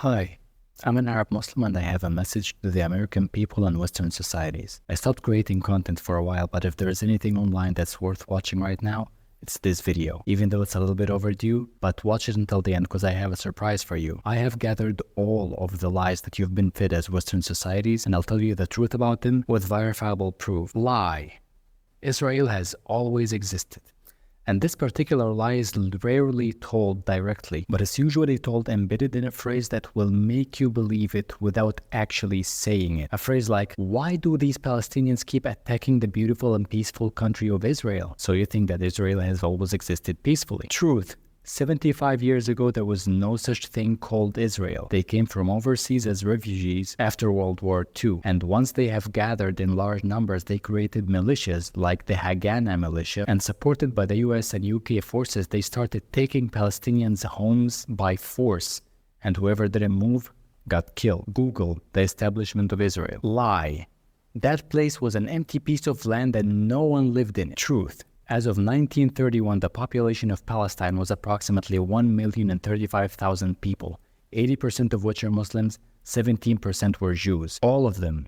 Hi, I'm an Arab Muslim and I have a message to the American people and Western societies. I stopped creating content for a while, but if there is anything online that's worth watching right now, it's this video. Even though it's a little bit overdue, but watch it until the end because I have a surprise for you. I have gathered all of the lies that you've been fed as Western societies, and I'll tell you the truth about them with verifiable proof. Lie. Israel has always existed. And this particular lie is rarely told directly, but it's usually told embedded in a phrase that will make you believe it without actually saying it. A phrase like, why do these Palestinians keep attacking the beautiful and peaceful country of Israel? So you think that Israel has always existed peacefully. Truth. 75 years ago, there was no such thing called Israel. They came from overseas as refugees after World War II. And once they have gathered in large numbers, they created militias like the Haganah militia. And supported by the US and UK forces, they started taking Palestinians' homes by force. And whoever didn't move got killed. Google the establishment of Israel. Lie. That place was an empty piece of land and no one lived in it. Truth. As of 1931, the population of Palestine was approximately 1,035,000 people, 80% of which are Muslims, 17% were Jews, all of them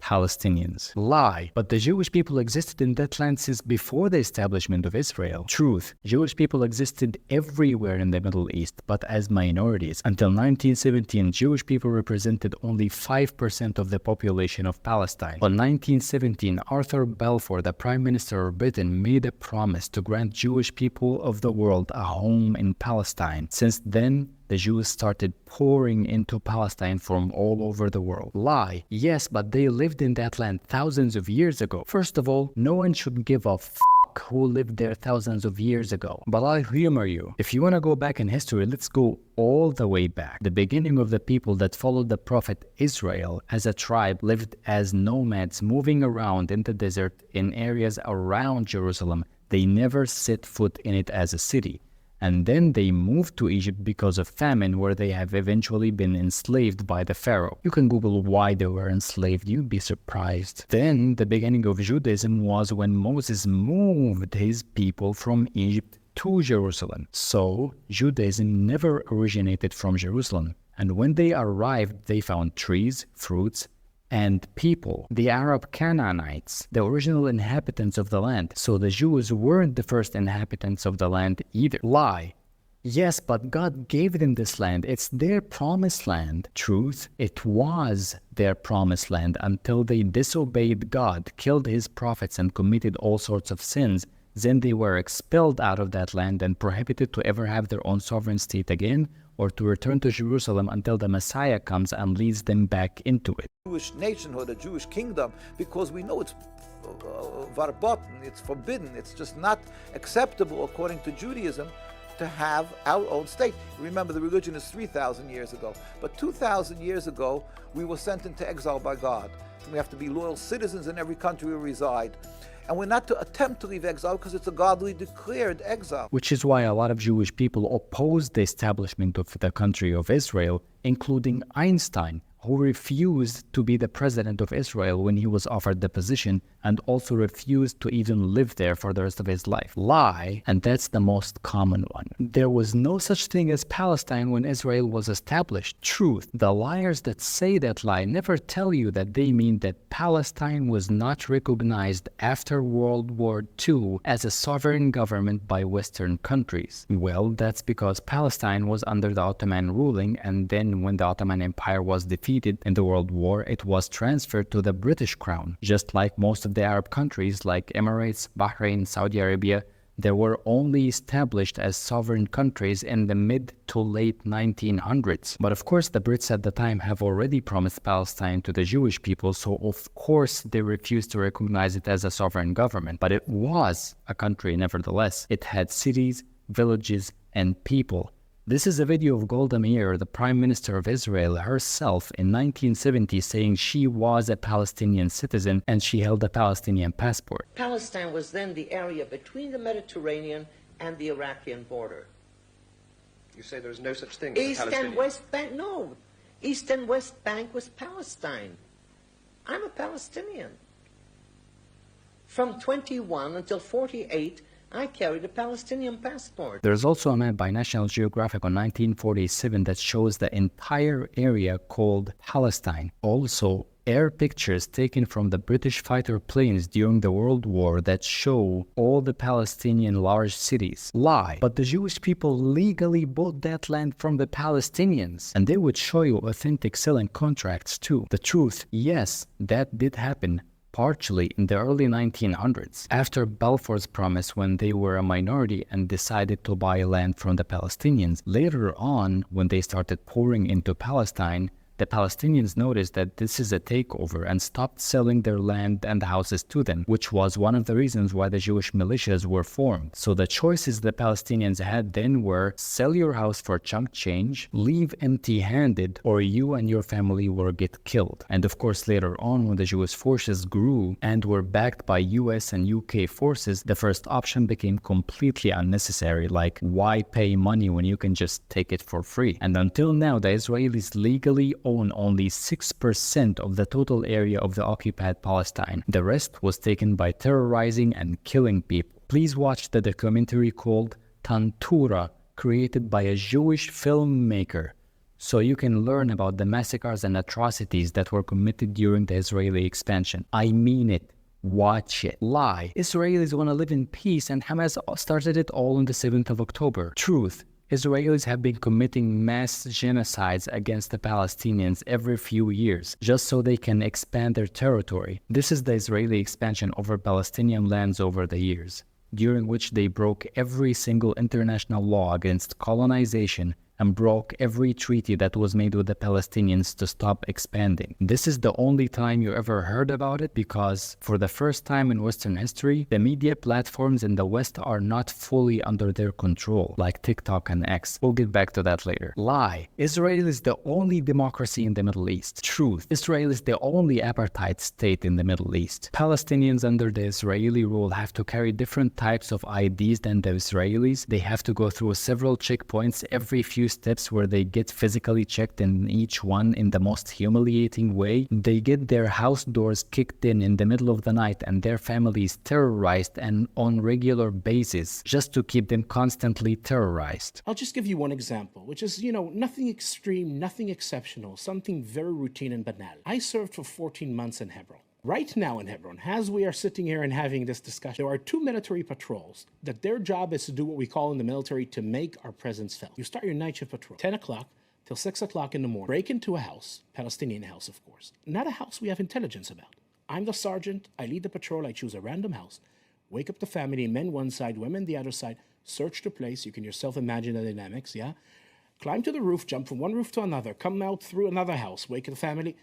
Palestinians. Lie. But the Jewish people existed in that land since before the establishment of Israel. Truth. Jewish people existed everywhere in the Middle East, but as minorities. Until 1917, Jewish people represented only 5% of the population of Palestine. In 1917, Arthur Balfour, the Prime Minister of Britain, made a promise to grant Jewish people of the world a home in Palestine. Since then, the Jews started pouring into Palestine from all over the world. Lie. Yes, but they lived in that land thousands of years ago. First of all, no one should give a who lived there thousands of years ago. But I'll humor you. If you want to go back in history, let's go all the way back. The beginning of the people that followed the prophet Israel as a tribe lived as nomads moving around in the desert in areas around Jerusalem. They never set foot in it as a city. And then they moved to Egypt because of famine, where they have eventually been enslaved by the Pharaoh. You can Google why they were enslaved, you'd be surprised. Then the beginning of Judaism was when Moses moved his people from Egypt to Jerusalem. So Judaism never originated from Jerusalem. And when they arrived, they found trees, fruits, and people, the Arab Canaanites, the original inhabitants of the land. So the Jews weren't the first inhabitants of the land either. Lie. Yes, but God gave them this land. It's their promised land. Truth. It was their promised land until they disobeyed God, killed his prophets, and committed all sorts of sins. Then they were expelled out of that land and prohibited to ever have their own sovereign state again, or to return to Jerusalem until the Messiah comes and leads them back into it. Jewish nationhood, a Jewish kingdom, because we know it's verboten, it's forbidden, it's just not acceptable according to Judaism to have our own state. Remember, the religion is 3,000 years ago, but 2,000 years ago we were sent into exile by God. We have to be loyal citizens in every country we reside. And we're not to attempt to leave exile because it's a godly declared exile. Which is why a lot of Jewish people opposed the establishment of the country of Israel, including Einstein, who refused to be the president of Israel when he was offered the position, and also refused to even live there for the rest of his life. Lie, and that's the most common one. There was no such thing as Palestine when Israel was established. Truth. The liars that say that lie never tell you that they mean that Palestine was not recognized after World War II as a sovereign government by Western countries. Well, that's because Palestine was under the Ottoman ruling, and then when the Ottoman Empire was defeated in the World War, it was transferred to the British Crown. Just like most of the Arab countries like Emirates, Bahrain, Saudi Arabia, they were only established as sovereign countries in the mid to late 1900s. But of course, the Brits at the time have already promised Palestine to the Jewish people, so of course they refused to recognize it as a sovereign government. But it was a country nevertheless. It had cities, villages, and people. This is a video of Golda Meir, the Prime Minister of Israel herself, in 1970, saying she was a Palestinian citizen and she held a Palestinian passport. Palestine was then the area between the Mediterranean and the Iraqi border. You say there's no such thing as East Palestinian? and West Bank, no. East and West Bank was Palestine. I'm a Palestinian. From 21 until 48, I carried a Palestinian passport. There's also a map by National Geographic on 1947 that shows the entire area called Palestine. Also, air pictures taken from the British fighter planes during the World War that show all the Palestinian large cities. Lie. But the Jewish people legally bought that land from the Palestinians, and they would show you authentic selling contracts too. The truth, yes, that did happen. Partially in the early 1900s, after Balfour's Promise when they were a minority and decided to buy land from the Palestinians. Later on, when they started pouring into Palestine, the Palestinians noticed that this is a takeover and stopped selling their land and houses to them, which was one of the reasons why the Jewish militias were formed. So the choices the Palestinians had then were sell your house for chunk change, leave empty-handed, or you and your family will get killed. And of course later on, when the Jewish forces grew and were backed by US and UK forces, the first option became completely unnecessary, like why pay money when you can just take it for free? And until now, the Israelis legally own only 6% of the total area of the occupied Palestine. The rest was taken by terrorizing and killing people. Please watch the documentary called Tantura, created by a Jewish filmmaker, so you can learn about the massacres and atrocities that were committed during the Israeli expansion. I mean it. Watch it. Lie. Israelis want to live in peace and Hamas started it all on the 7th of October. Truth. Israelis have been committing mass genocides against the Palestinians every few years, just so they can expand their territory. This is the Israeli expansion over Palestinian lands over the years, during which they broke every single international law against colonization and broke every treaty that was made with the Palestinians to stop expanding. This is the only time you ever heard about it because, for the first time in Western history, the media platforms in the West are not fully under their control, like TikTok and X. We'll get back to that later. Lie. Israel is the only democracy in the Middle East. Truth. Israel is the only apartheid state in the Middle East. Palestinians under the Israeli rule have to carry different types of IDs than the Israelis. They have to go through several checkpoints every few steps where they get physically checked in each one in the most humiliating way. They get their house doors kicked in the middle of the night and their families terrorized and on regular basis just to keep them constantly terrorized. I'll just give you one example, which is, nothing extreme, nothing exceptional, something very routine and banal. I served for 14 months in Hebron. Right now in Hebron, as we are sitting here and having this discussion, there are 2 military patrols that their job is to do what we call in the military to make our presence felt. You start your night shift patrol, 10 o'clock till 6 o'clock in the morning, break into a house, Palestinian house, of course. Not a house we have intelligence about. I'm the sergeant, I lead the patrol, I choose a random house, wake up the family, men one side, women the other side, search the place, you can yourself imagine the dynamics, yeah? Climb to the roof, jump from one roof to another, come out through another house, wake up the family.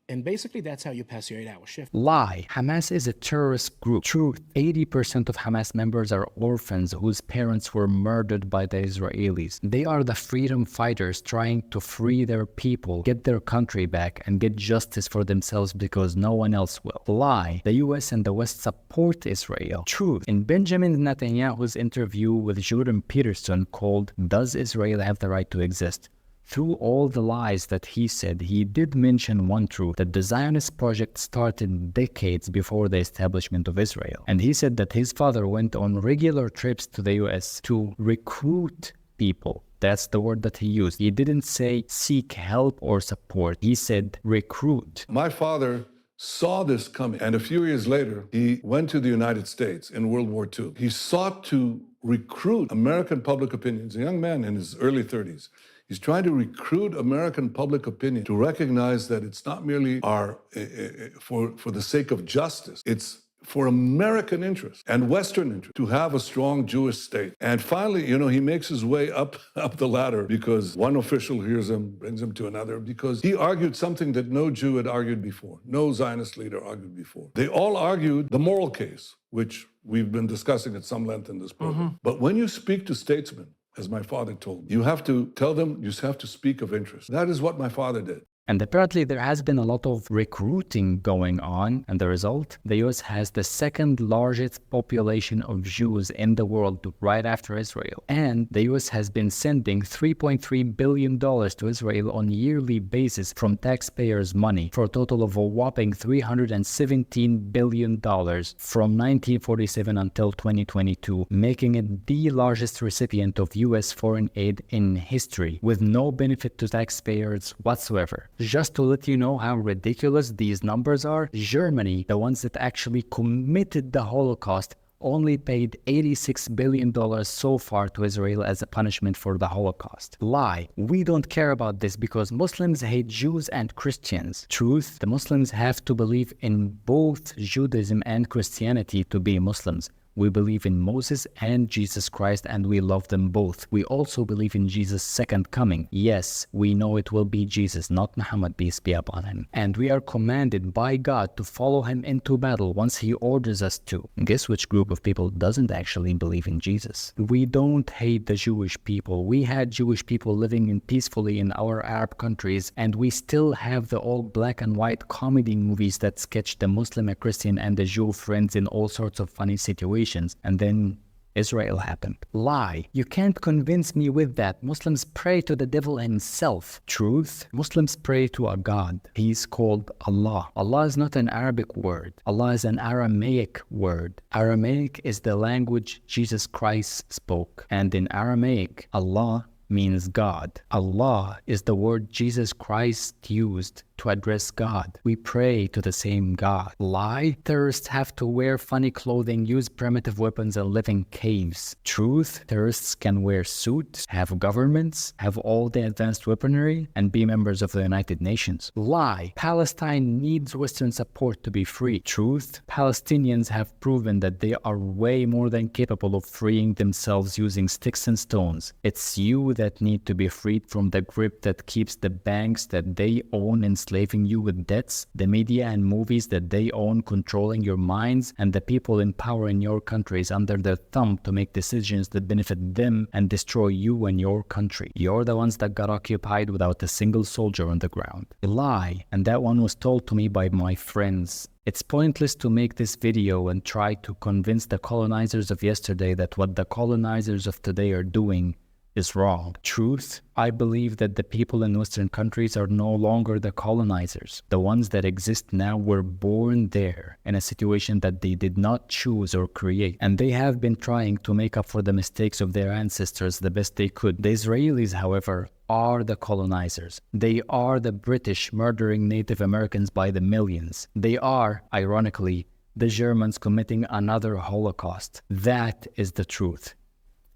And basically, that's how you pass your 8-hour shift. Lie. Hamas is a terrorist group. Truth. 80% of Hamas members are orphans whose parents were murdered by the Israelis. They are the freedom fighters trying to free their people, get their country back, and get justice for themselves because no one else will. Lie. The US and the West support Israel. Truth. In Benjamin Netanyahu's interview with Jordan Peterson called "Does Israel Have the Right to Exist?", through all the lies that he said, he did mention one truth, that the Zionist project started decades before the establishment of Israel. And he said that his father went on regular trips to the US to recruit people. That's the word that he used. He didn't say seek help or support. He said recruit. My father saw this coming, and a few years later, he went to the United States in World War II. He sought to recruit American public opinion. He's a young man in his early 30s. He's trying to recruit American public opinion to recognize that it's not merely for the sake of justice, it's for American interest and Western interest to have a strong Jewish state. And finally, he makes his way up the ladder because one official hears him, brings him to another, because he argued something that no Jew had argued before, no Zionist leader argued before. They all argued the moral case, which we've been discussing at some length in this program. But when you speak to statesmen, as my father told me, you have to tell them, you have to speak of interest. That is what my father did. And apparently there has been a lot of recruiting going on, and the result, the US has the second largest population of Jews in the world right after Israel. And the US has been sending $3.3 billion to Israel on a yearly basis from taxpayers' money for a total of a whopping $317 billion from 1947 until 2022, making it the largest recipient of US foreign aid in history, with no benefit to taxpayers whatsoever. Just to let you know how ridiculous these numbers are, Germany, the ones that actually committed the Holocaust, only paid $86 billion so far to Israel as a punishment for the Holocaust. Lie. We don't care about this because Muslims hate Jews and Christians. Truth. The Muslims have to believe in both Judaism and Christianity to be Muslims. We believe in Moses and Jesus Christ, and we love them both. We also believe in Jesus' second coming. Yes, we know it will be Jesus, not Muhammad, peace be upon him. And we are commanded by God to follow him into battle once he orders us to. Guess which group of people doesn't actually believe in Jesus? We don't hate the Jewish people. We had Jewish people living peacefully in our Arab countries, and we still have the old black and white comedy movies that sketch the Muslim, a Christian, and the Jew friends in all sorts of funny situations. And then Israel happened. Lie. You can't convince me with that. Muslims pray to the devil himself. Truth. Muslims pray to a God. He's called Allah. Allah is not an Arabic word. Allah is an Aramaic word. Aramaic is the language Jesus Christ spoke. And in Aramaic, Allah means God. Allah is the word Jesus Christ used to address God. We pray to the same God. Lie. Terrorists have to wear funny clothing, use primitive weapons, and live in caves. Truth. Terrorists can wear suits, have governments, have all the advanced weaponry, and be members of the United Nations. Lie. Palestine needs Western support to be free. Truth. Palestinians have proven that they are way more than capable of freeing themselves using sticks and stones. It's you that need to be freed from the grip that keeps the banks that they own enslaving you with debts, the media and movies that they own controlling your minds, and the people in power in your countries under their thumb to make decisions that benefit them and destroy you and your country. You're the ones that got occupied without a single soldier on the ground. A lie, and that one was told to me by my friends. It's pointless to make this video and try to convince the colonizers of yesterday that what the colonizers of today are doing is wrong. Truth, I believe that the people in Western countries are no longer the colonizers. The ones that exist now were born there in a situation that they did not choose or create. And they have been trying to make up for the mistakes of their ancestors the best they could. The Israelis, however, are the colonizers. They are the British murdering Native Americans by the millions. They are, ironically, the Germans committing another Holocaust. That is the truth.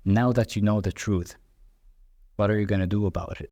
Now that you know the truth, what are you going to do about it?